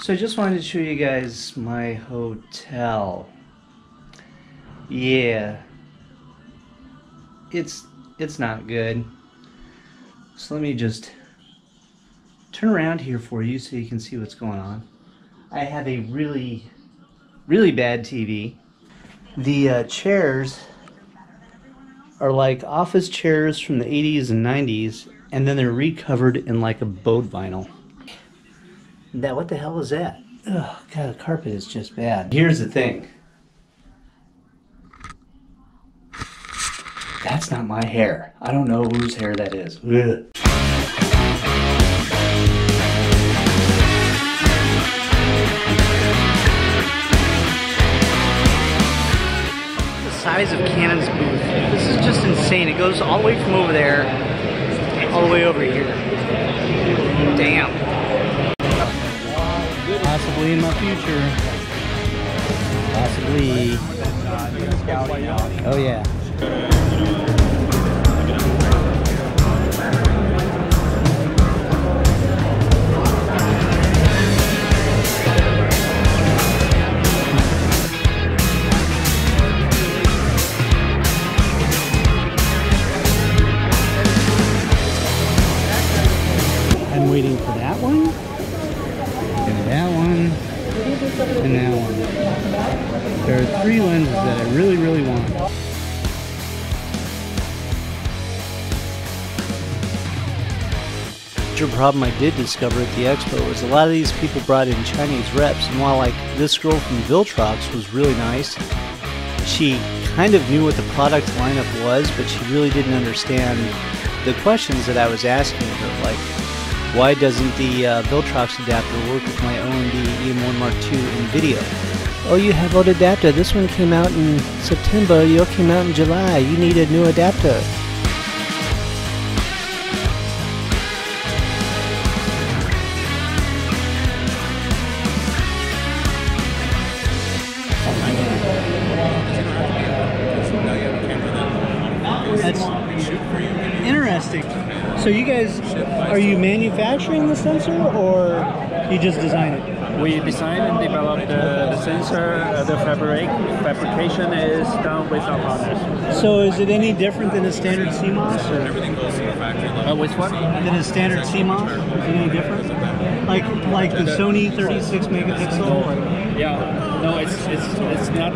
So I just wanted to show you guys my hotel. Yeah, it's not good. So let me just turn around here for you so you can see what's going on. I have a really bad TV. The chairs are like office chairs from the 80s and 90s, and then they're recovered in like a boat vinyl. Now, what the hell is that? Oh, God, the carpet is just bad. Here's the thing. That's not my hair. I don't know whose hair that is. Ugh. The size of Canon's booth. This is just insane. It goes all the way from over there, all the way over here. Damn. Possibly in my future. Possibly. Oh yeah. I'm waiting for that one. And that one, and that one. There are 3 lenses that I really want. The problem I did discover at the expo was a lot of these people brought in Chinese reps, and while like this girl from Viltrox was really nice, she kind of knew what the product lineup was, but she really didn't understand the questions that I was asking her, like, why doesn't the Viltrox adapter work with my OMD EM1 Mark II in video? Oh, you have old adapter. This one came out in September. Yours came out in July. You need a new adapter. That's interesting. So you guys, are you manufacturing the sensor or you just design it? We design and develop the sensor. The fabrication is done with our partners. So is it any different than a standard CMOS? Or? Everything goes in the factory. With what? Than a standard CMOS? Is it any different? Like the Sony 36 megapixel? Or? Yeah. No, it's not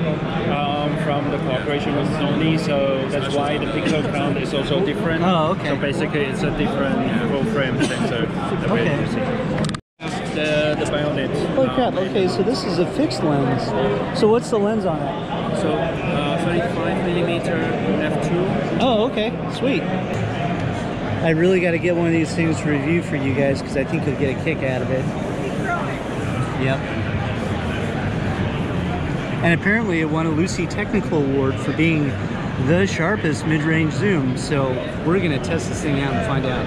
from the cooperation with Sony, so that's why the pixel count is also different. Oh, okay. So basically, it's a different full frame sensor. The bayonet. Holy crap! Okay, so this is a fixed lens. So what's the lens on it? So 35mm f2. Oh, okay, sweet. I really got to get one of these things to review for you guys because I think you'll get a kick out of it. Yep. And apparently it won a Lucy Technical Award for being the sharpest mid-range zoom. So we're going to test this thing out and find out.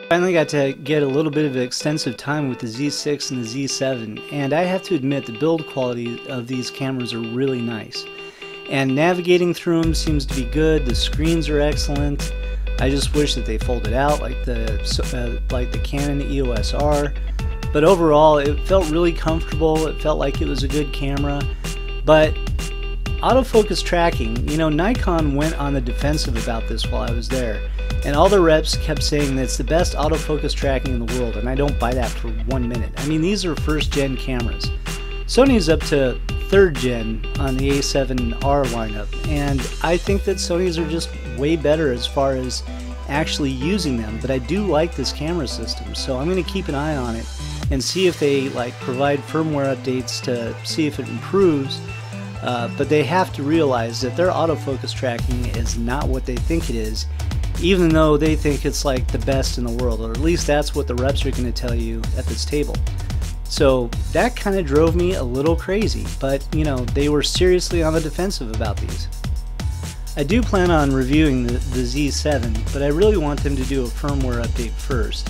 Finally got to get a little bit of extensive time with the Z6 and the Z7, and I have to admit the build quality of these cameras are really nice. And navigating through them seems to be good. The screens are excellent. I just wish that they folded out like the Canon EOS R. But overall, it felt really comfortable. It felt like it was a good camera. But autofocus tracking, you know, Nikon went on the defensive about this while I was there. And all the reps kept saying that it's the best autofocus tracking in the world, and I don't buy that for 1 minute. I mean, these are first gen cameras. Sony's up to 3rd gen on the A7R lineup, and I think that Sony's are just way better as far as actually using them. But I do like this camera system, so I'm going to keep an eye on it and see if they provide firmware updates to see if it improves. But they have to realize that their autofocus tracking is not what they think it is, even though they think it's like the best in the world, or at least that's what the reps are going to tell you at this table. So that kind of drove me a little crazy, but you know, they were seriously on the defensive about these. I do plan on reviewing the Z7, but I really want them to do a firmware update first,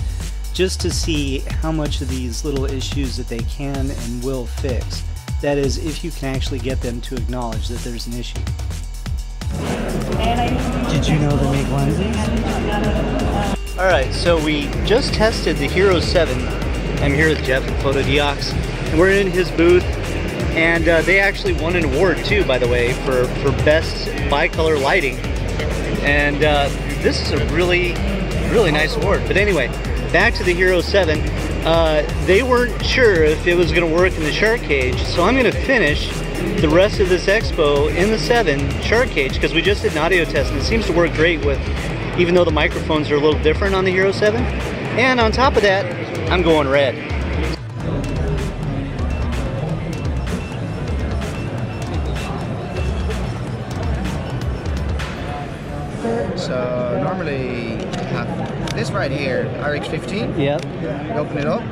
just to see how much of these little issues that they can and will fix. That is, if you can actually get them to acknowledge that there's an issue. Did you know they make lenses? Alright, so we just tested the Hero 7. I'm here with Jeff at Fotodiox, And we're in his booth, and they actually won an award too, by the way, for best bicolor lighting. And this is a really nice award. But anyway, back to the Hero 7. They weren't sure if it was going to work in the shark cage, so I'm going to finish the rest of this expo in the 7 shark cage, because we just did an audio test and it seems to work great with, even though the microphones are a little different on the Hero 7. And on top of that, I'm going red. So normally you have this right here, Irix 15. Yep. You open it up.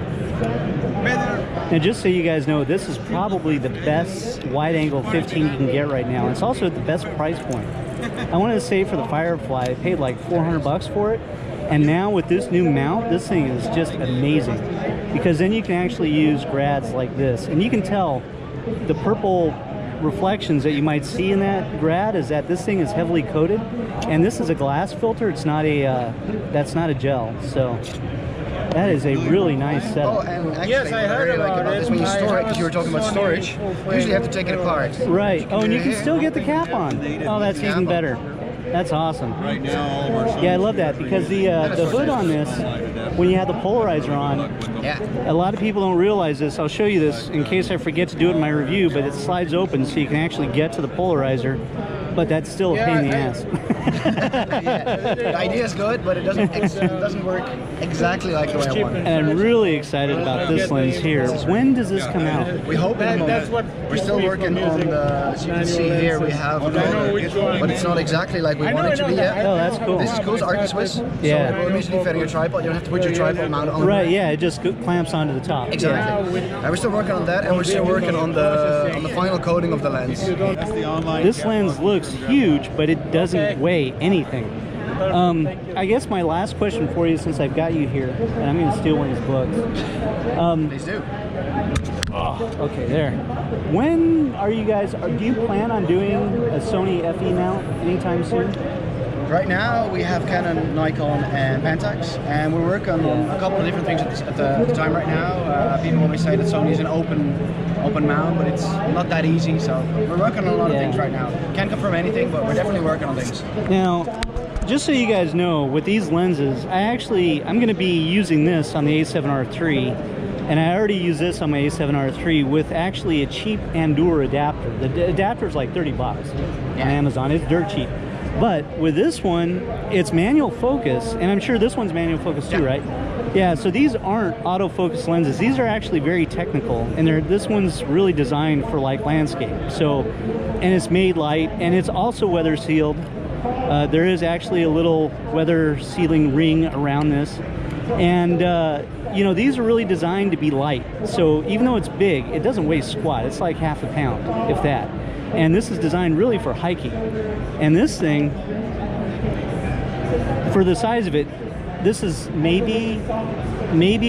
And just so you guys know, this is probably the best wide-angle 15 you can get right now. It's also at the best price point. I wanted to say for the Firefly, I paid like 400 bucks for it. And now with this new mount, this thing is just amazing. Because then you can actually use grads like this. And you can tell the purple reflections that you might see in that grad is that this thing is heavily coated. And this is a glass filter. It's not a, that's not a gel. So that is a really nice setup. Oh, and actually, yes, I heard about this when you store it, because you were talking about storage. Usually you have to take it apart. Right. Oh, and you can still get the cap on. Oh, that's even better. That's awesome. Right now, yeah, I love that, because the hood on this, when you have the polarizer on, a lot of people don't realize this. I'll show you this in case I forget to do it in my review, but it slides open so you can actually get to the polarizer, but that's still a pain in the ass. The idea is good, but it doesn't work exactly like the way I want it. And I'm really excited about this lens here. When does this come out? We hope in a moment. We're still working on the, as you can see here, we have a color, but it's not exactly like we want it to be yet. Oh, that's cool. This is cool, it's Arctic Swiss. Yeah. So it will immediately fit on your tripod. You don't have to put your tripod mount on. Right, yeah, it just clamps onto the top. Exactly. And we're still working on that, and we're still working on the final coating of the lens. This lens looks huge, but it doesn't weigh anything. I guess my last question for you, since I've got you here, and I'm going to steal one of his books. Please do. Okay, there. When are you guys, do you plan on doing a Sony FE mount anytime soon? Right now we have Canon, Nikon, and Pentax, and we're working on a couple of different things at the time right now. People always say that Sony is an open mount, but it's not that easy, so we're working on a lot of things right now. Can't confirm anything, but we're definitely working on things. Now, just so you guys know, with these lenses, I'm going to be using this on the A7R III, and I already use this on my A7R III with actually a cheap Andur adapter. The adapter is like 30 bucks on Amazon. It's dirt cheap. But with this one, it's manual focus, and I'm sure this one's manual focus too, right? Yeah, so these aren't autofocus lenses. These are actually very technical, and this one's really designed for like landscape. So, and it's made light, and it's also weather sealed. There is actually a little weather sealing ring around this, and you know, these are really designed to be light. So even though it's big, it doesn't weigh squat. It's like half a pound, if that. And this is designed really for hiking. And this thing, for the size of it, this is maybe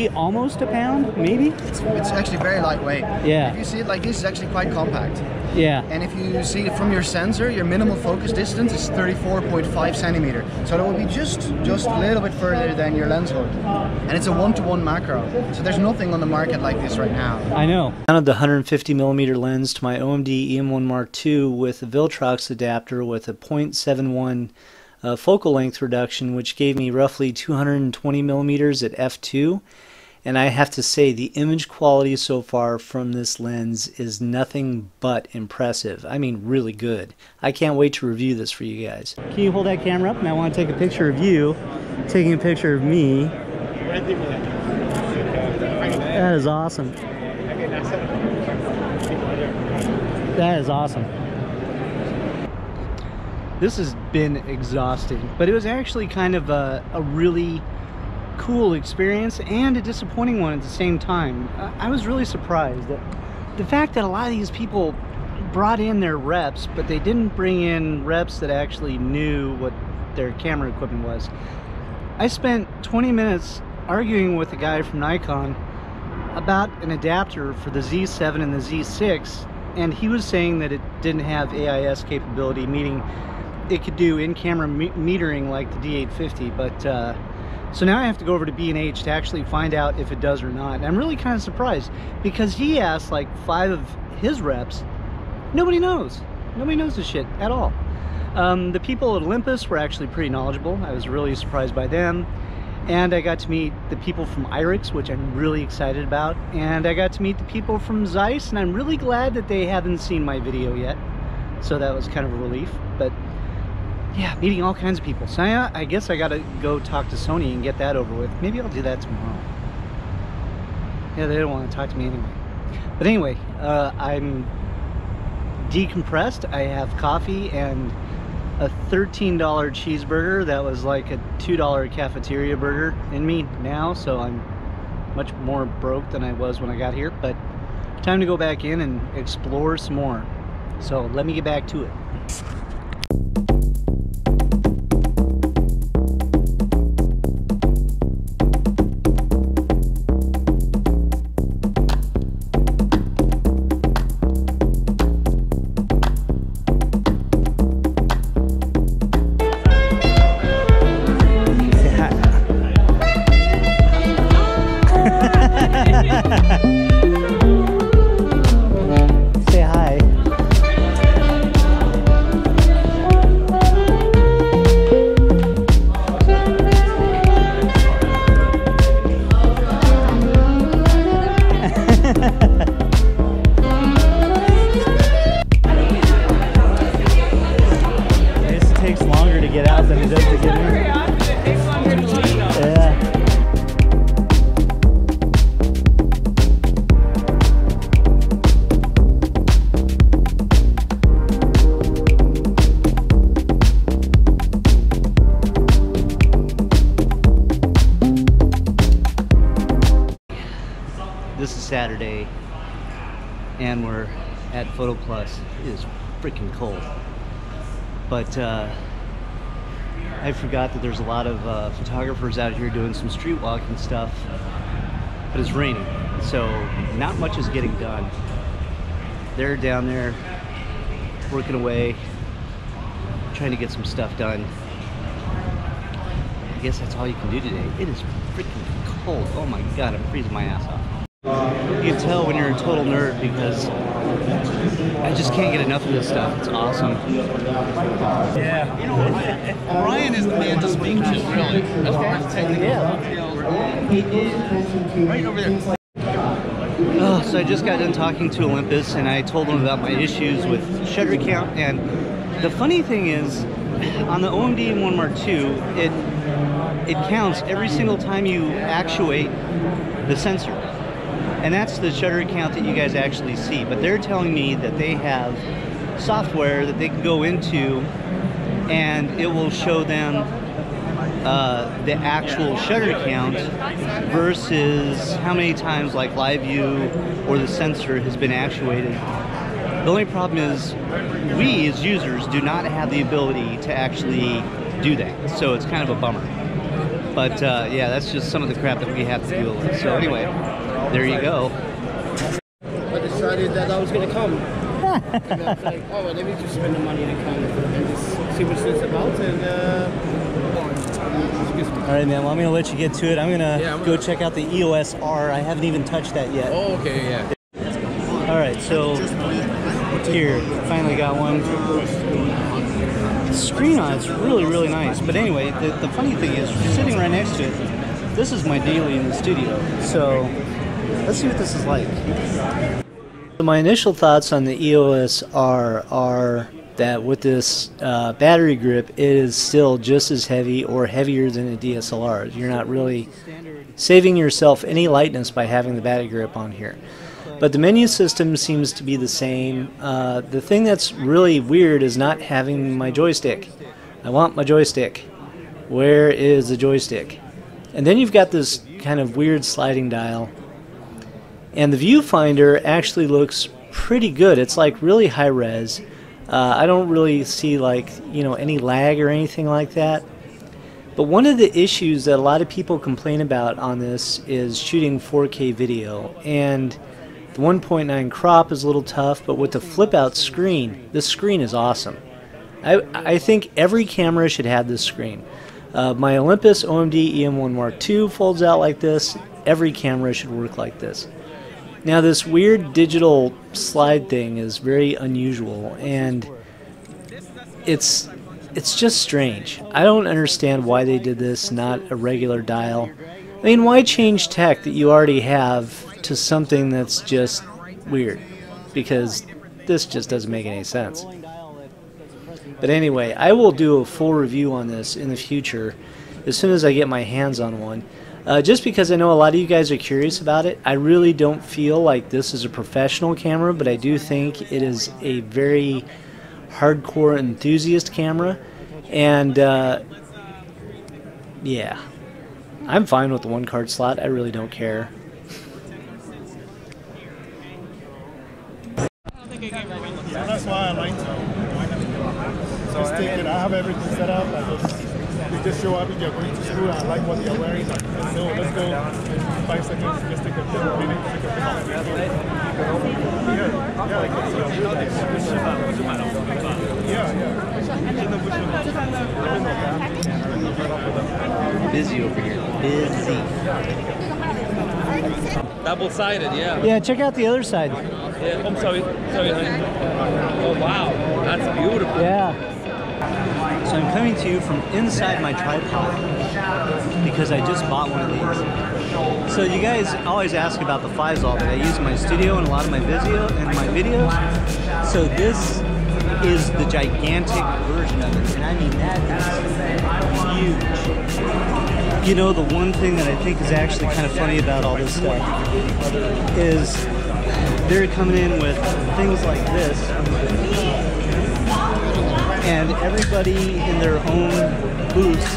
almost a pound, maybe? It's actually very lightweit. Yeah. If you see it like this, it's actually quite compact. Yeah. And if you see it from your sensor, your minimal focus distance is 34.5 centimeter. So that will be just a little bit further than your lens hood. And it's a 1-to-1 macro. So there's nothing on the market like this right now. I know. I mounted the 150mm lens to my OMD EM1 Mark II with a Viltrox adapter with a 0.71 focal length reduction, which gave me roughly 220mm at f2. And I have to say, the image quality so far from this lens is nothing but impressive. I mean, really good. I can't wait to review this for you guys. Can you hold that camera up? And I want to take a picture of you taking a picture of me. That is awesome. That is awesome. This has been exhausting, but it was actually kind of a really cool experience and a disappointing one at the same time. I was really surprised that the fact that a lot of these people brought in their reps, but they didn't bring in reps that actually knew what their camera equipment was. I spent 20 minutes arguing with a guy from Nikon about an adapter for the Z7 and the Z6, and he was saying that it didn't have AIS capability, meaning it could do in-camera metering like the D850, but So now I have to go over to B&H to actually find out if it does or not. And I'm really kind of surprised because he asked like 5 of his reps. Nobody knows. Nobody knows this shit at all. The people at Olympus were actually pretty knowledgeable. I was really surprised by them. And I got to meet the people from Irix, which I'm really excited about. And I got to meet the people from Zeiss, and I'm really glad that they haven't seen my video yet. So that was kind of a relief. But yeah, meeting all kinds of people. So I guess I gotta go talk to Sony and get that over with. Maybe I'll do that tomorrow. Yeah, they don't want to talk to me anyway. But anyway, I'm decompressed. I have coffee and a $13 cheeseburger that was like a $2 cafeteria burger in me now, so I'm much more broke than I was when I got here. But time to go back in and explore some more. So let me get back to it. Say hi. This takes longer to get out than it does to get in. Yeah. This is Saturday, and we're at Photo Plus. It is freaking cold, but I forgot that there's a lot of photographers out here doing some street walking stuff, but it's raining, so not much is getting done. They're down there working away, trying to get some stuff done. I guess that's all you can do today. It is freaking cold. Oh my god, I'm freezing my ass off. You can tell when you're a total nerd because I just can't get enough of this stuff. It's awesome. Yeah. You know, Ryan is the man to speak to, really. As far as technical details, right over there. Oh, so I just got done talking to Olympus, and I told them about my issues with shutter count. And the funny thing is, on the OMD 1 Mark II, it counts every single time you actuate the sensor. And that's the shutter count that you guys actually see. But they're telling me that they have software that they can go into and it will show them the actual shutter count versus how many times like live view or the sensor has been actuated. The only problem is we as users do not have the ability to actually do that. So it's kind of a bummer. But yeah, that's just some of the crap that we have to deal with. So anyway, there you go. I decided that I was going to come. And I was like, oh, well, let me just spend the money to come and just see what it's about. And, all right, man. Well, I'm going to let you get to it. I'm going to go check out the EOS R. I haven't even touched that yet. Oh, okay, yeah. All right, so here, finally got one. The screen on it's really, really nice. But anyway, the funny thing is, sitting right next to it, this is my daily in the studio. So let's see what this is like. So my initial thoughts on the EOS R are that with this battery grip, it is still just as heavy or heavier than a DSLR. You're not really saving yourself any lightness by having the battery grip on here. But the menu system seems to be the same. The thing that's really weird is not having my joystick. I want my joystick. Where is the joystick? And then you've got this kind of weird sliding dial. And the viewfinder actually looks pretty good. It's like really high res. I don't really see like, you know, any lag or anything like that. But one of the issues that a lot of people complain about on this is shooting 4K video. And the 1.9 crop is a little tough, but with the flip out screen, this screen is awesome. I think every camera should have this screen. My Olympus OMD EM1 Mark II folds out like this. Every camera should work like this. Now this weird digital slide thing is very unusual, and it's just strange. I don't understand why they did this, not a regular dial. I mean, why change tech that you already have to something that's just weird? Because this just doesn't make any sense. But anyway, I will do a full review on this in the future as soon as I get my hands on one. Just because I know a lot of you guys are curious about it, I really don't feel like this is a professional camera, but I do think it is a very hardcore enthusiast camera. And yeah, I'm fine with the 1 card slot. I really don't care. That's why I like to just take it. I have everything set up. You just show up and you're going to school. I like what you're wearing. So let's go 5 seconds. Just take a minute. Take a Busy over here. Busy. Double-sided, yeah. Yeah, check out the other side. Yeah, I'm sorry. Oh, wow. That's beautiful. Yeah. So I'm coming to you from inside my tripod because I just bought one of these. So you guys always ask about the Feisol that I use in my studio and a lot of my videos. So this is the gigantic version of it, and I mean that is huge. You know, the one thing that I think is actually kind of funny about all this stuff is they're coming in with things like this, and everybody in their own booths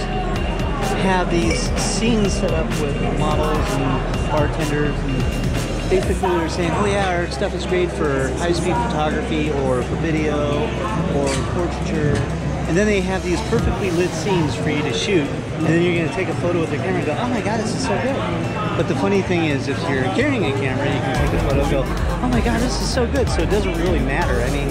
have these scenes set up with models and bartenders, and basically they're saying, oh yeah, our stuff is great for high-speed photography or for video or portraiture. And then they have these perfectly lit scenes for you to shoot, and then you're going to take a photo with the camera and go, oh my god, this is so good. But the funny thing is, if you're carrying a camera, you can take a photo and go, oh my god, this is so good. So it doesn't really matter. I mean,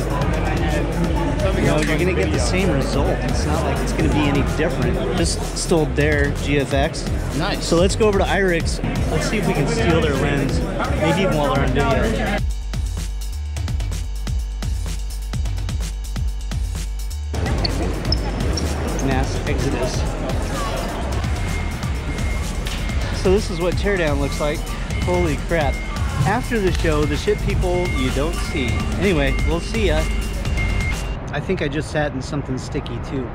you know, you're going to get the same result. It's not like it's going to be any different. Just stole their GFX. Nice. So let's go over to Irix. Let's see if we can steal their lens, maybe even while they're on video. Mass exodus. So this is what teardown looks like. Holy crap. After the show, the shit people you don't see. Anyway, we'll see ya. I think I just sat in something sticky too.